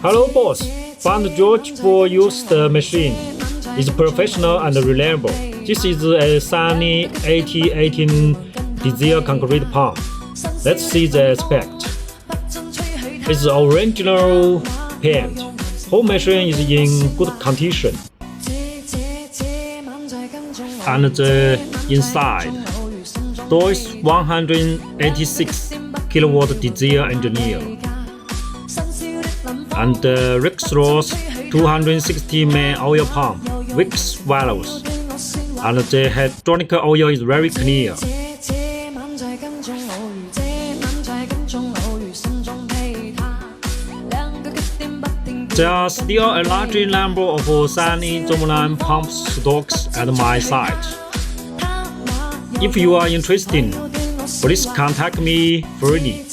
Hello boss, found George for use the machine. It's professional and reliable. This is a Sany 8018 diesel concrete pump. Let's see the spec. It's original paint. Whole machine is in good condition. And the inside, door is 186 kilowatt diesel engine. And the Rexroth 260 main oil pump with valves, and the hydraulic oil is very clear. There are still a large number of Sany Zoomline pump stocks at my site. If you are interested, please contact me freely.